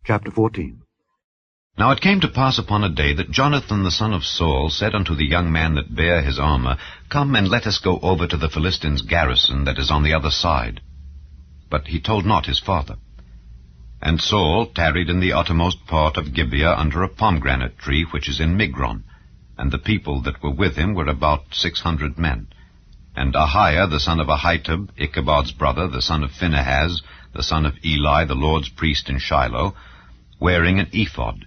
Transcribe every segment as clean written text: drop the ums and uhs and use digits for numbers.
Chapter 14. Now it came to pass upon a day that Jonathan the son of Saul said unto the young man that bare his armor, Come and let us go over to the Philistines' garrison that is on the other side. But he told not his father. And Saul tarried in the uttermost part of Gibeah under a pomegranate tree which is in Migron, and the people that were with him were about 600 men. And Ahiah the son of Ahitub, Ichabod's brother, the son of Phinehas, the son of Eli, the Lord's priest in Shiloh, wearing an ephod.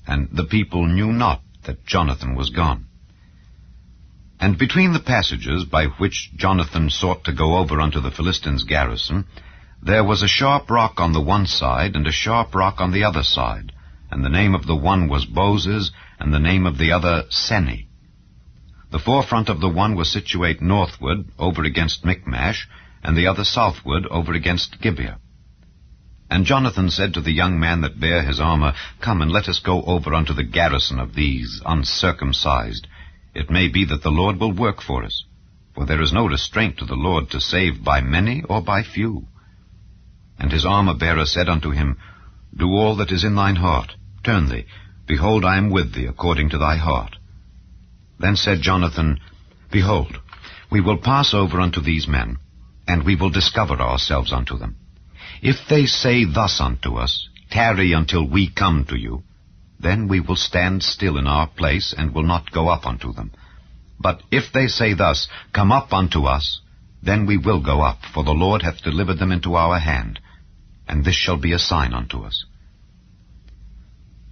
And the people knew not that Jonathan was gone. And between the passages by which Jonathan sought to go over unto the Philistines' garrison, there was a sharp rock on the one side, and a sharp rock on the other side, and the name of the one was Boses, and the name of the other Seni. The forefront of the one was situate northward, over against Michmash, and the other southward, over against Gibeah. And Jonathan said to the young man that bare his armor, Come and let us go over unto the garrison of these uncircumcised. It may be that the Lord will work for us, for there is no restraint to the Lord to save by many or by few. And his armor-bearer said unto him, Do all that is in thine heart, turn thee, behold, I am with thee according to thy heart. Then said Jonathan, Behold, we will pass over unto these men, and we will discover ourselves unto them. If they say thus unto us, Tarry until we come to you, then we will stand still in our place, and will not go up unto them. But if they say thus, Come up unto us, then we will go up, for the Lord hath delivered them into our hand, and this shall be a sign unto us.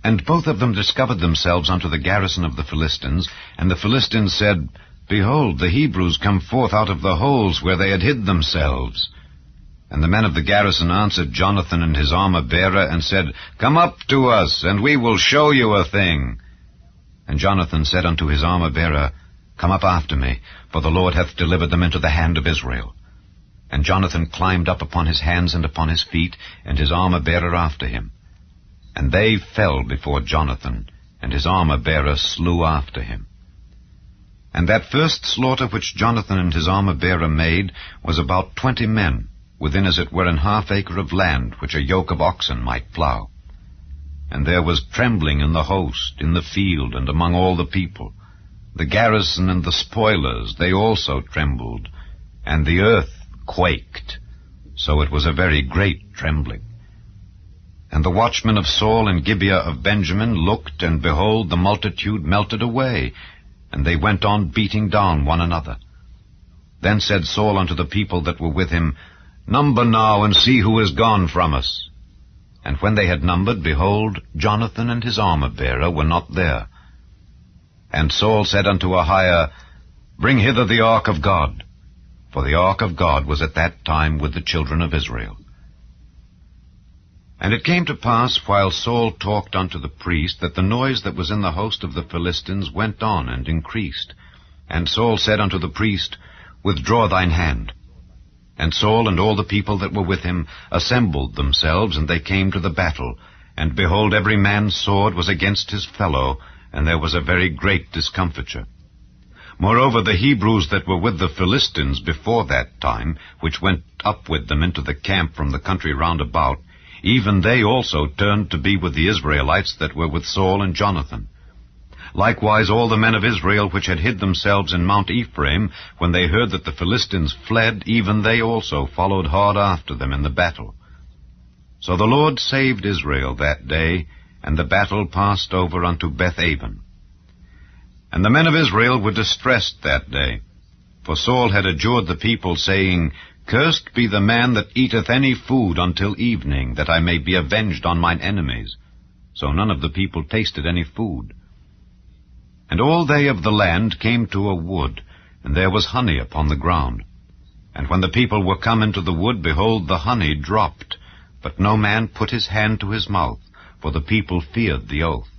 And both of them discovered themselves unto the garrison of the Philistines, and the Philistines said, Behold, the Hebrews come forth out of the holes where they had hid themselves. And the men of the garrison answered Jonathan and his armor-bearer, and said, Come up to us, and we will show you a thing. And Jonathan said unto his armor-bearer, Come up after me, for the Lord hath delivered them into the hand of Israel. And Jonathan climbed up upon his hands and upon his feet, and his armor-bearer after him. And they fell before Jonathan, and his armor-bearer slew after him. And that first slaughter which Jonathan and his armor-bearer made was about 20 men, within as it were an half acre of land, which a yoke of oxen might plough. And there was trembling in the host, in the field, and among all the people. The garrison and the spoilers, they also trembled, and the earth quaked, so it was a very great trembling. And the watchmen of Saul and Gibeah of Benjamin looked, and behold, the multitude melted away, and they went on beating down one another. Then said Saul unto the people that were with him, Number now, and see who is gone from us. And when they had numbered, behold, Jonathan and his armor-bearer were not there. And Saul said unto Ahiah, Bring hither the ark of God. For the ark of God was at that time with the children of Israel. And it came to pass, while Saul talked unto the priest, that the noise that was in the host of the Philistines went on and increased. And Saul said unto the priest, Withdraw thine hand. And Saul and all the people that were with him assembled themselves, and they came to the battle. And behold, every man's sword was against his fellow, and there was a very great discomfiture. Moreover, the Hebrews that were with the Philistines before that time, which went up with them into the camp from the country round about, even they also turned to be with the Israelites that were with Saul and Jonathan. Likewise all the men of Israel which had hid themselves in Mount Ephraim, when they heard that the Philistines fled, even they also followed hard after them in the battle. So the Lord saved Israel that day, and the battle passed over unto Beth-aven. And the men of Israel were distressed that day, for Saul had adjured the people, saying, Cursed be the man that eateth any food until evening, that I may be avenged on mine enemies. So none of the people tasted any food. And all they of the land came to a wood, and there was honey upon the ground. And when the people were come into the wood, behold, the honey dropped, but no man put his hand to his mouth, for the people feared the oath.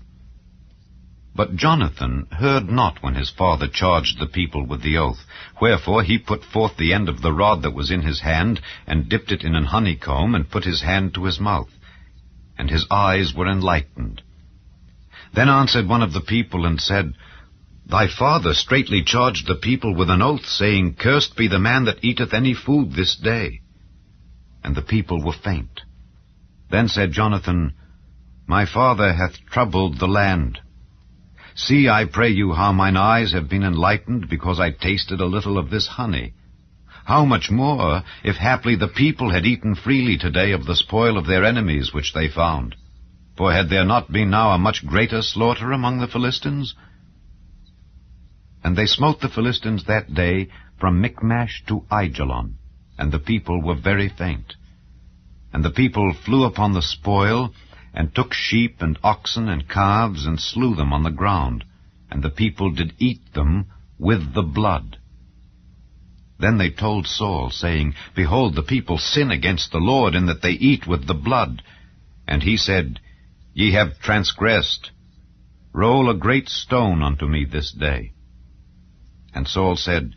But Jonathan heard not when his father charged the people with the oath. Wherefore he put forth the end of the rod that was in his hand, and dipped it in an honeycomb, and put his hand to his mouth. And his eyes were enlightened. Then answered one of the people, and said, Thy father straitly charged the people with an oath, saying, Cursed be the man that eateth any food this day. And the people were faint. Then said Jonathan, My father hath troubled the land. See, I pray you, how mine eyes have been enlightened, because I tasted a little of this honey. How much more, if haply the people had eaten freely today of the spoil of their enemies which they found? For had there not been now a much greater slaughter among the Philistines? And they smote the Philistines that day from Michmash to Aijalon, and the people were very faint. And the people flew upon the spoil, and took sheep and oxen and calves, and slew them on the ground, and the people did eat them with the blood. Then they told Saul, saying, Behold, the people sin against the Lord, in that they eat with the blood. And he said, Ye have transgressed. Roll a great stone unto me this day. And Saul said,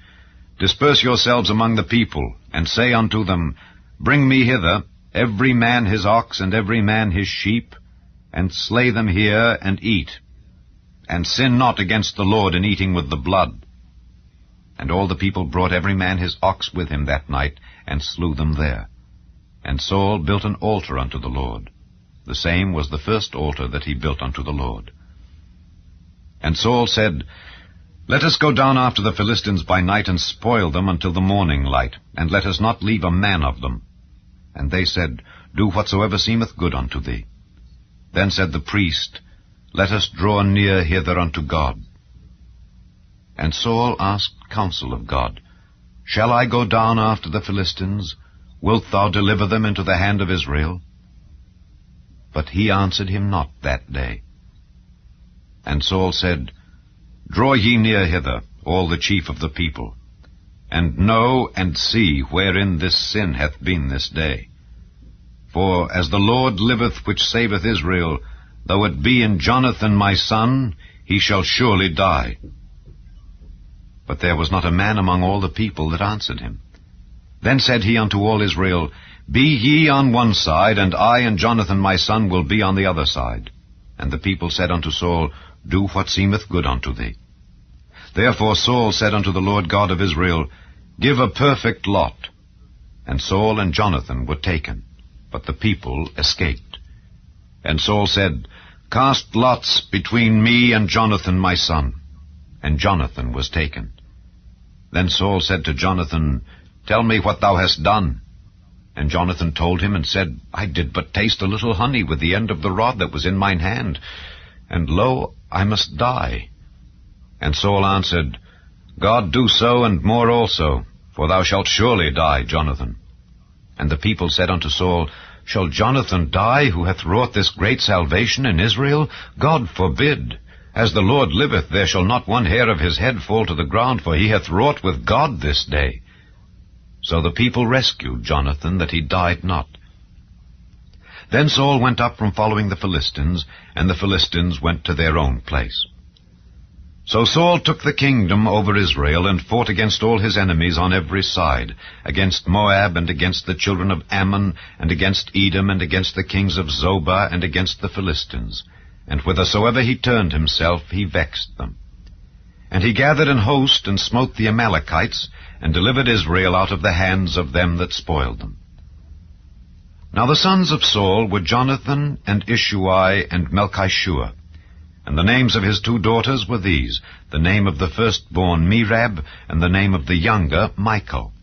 Disperse yourselves among the people, and say unto them, Bring me hither every man his ox, and every man his sheep, and slay them here, and eat. And sin not against the Lord in eating with the blood. And all the people brought every man his ox with him that night, and slew them there. And Saul built an altar unto the Lord. The same was the first altar that he built unto the Lord. And Saul said, Let us go down after the Philistines by night, and spoil them until the morning light, and let us not leave a man of them. And they said, Do whatsoever seemeth good unto thee. Then said the priest, Let us draw near hither unto God. And Saul asked counsel of God, Shall I go down after the Philistines? Wilt thou deliver them into the hand of Israel? But he answered him not that day. And Saul said, Draw ye near hither, all the chief of the people, and know and see wherein this sin hath been this day. For as the Lord liveth which saveth Israel, though it be in Jonathan my son, he shall surely die. But there was not a man among all the people that answered him. Then said he unto all Israel, Be ye on one side, and I and Jonathan my son will be on the other side. And the people said unto Saul, Do what seemeth good unto thee. Therefore Saul said unto the Lord God of Israel, Give a perfect lot. And Saul and Jonathan were taken, but the people escaped. And Saul said, Cast lots between me and Jonathan my son. And Jonathan was taken. Then Saul said to Jonathan, Tell me what thou hast done. And Jonathan told him, and said, I did but taste a little honey with the end of the rod that was in mine hand, and lo, I must die. And Saul answered, God do so, and more also, for thou shalt surely die, Jonathan. And the people said unto Saul, Shall Jonathan die, who hath wrought this great salvation in Israel? God forbid. As the Lord liveth, there shall not one hair of his head fall to the ground, for he hath wrought with God this day. So the people rescued Jonathan, that he died not. Then Saul went up from following the Philistines, and the Philistines went to their own place. So Saul took the kingdom over Israel, and fought against all his enemies on every side, against Moab, and against the children of Ammon, and against Edom, and against the kings of Zobah, and against the Philistines. And whithersoever he turned himself, he vexed them. And he gathered an host, and smote the Amalekites, and delivered Israel out of the hands of them that spoiled them. Now the sons of Saul were Jonathan, and Ishuai, and Melchishua. And the names of his 2 daughters were these, the name of the firstborn Merab, and the name of the younger Michal.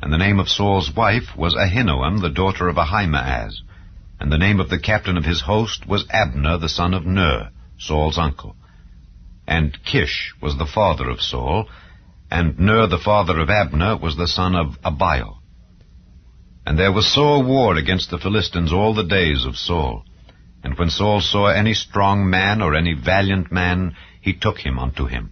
And the name of Saul's wife was Ahinoam, the daughter of Ahimaaz. And the name of the captain of his host was Abner, the son of Ner, Saul's uncle. And Kish was the father of Saul, and Ner the father of Abner was the son of Abiel. And there was sore war against the Philistines all the days of Saul. And when Saul saw any strong man or any valiant man, he took him unto him.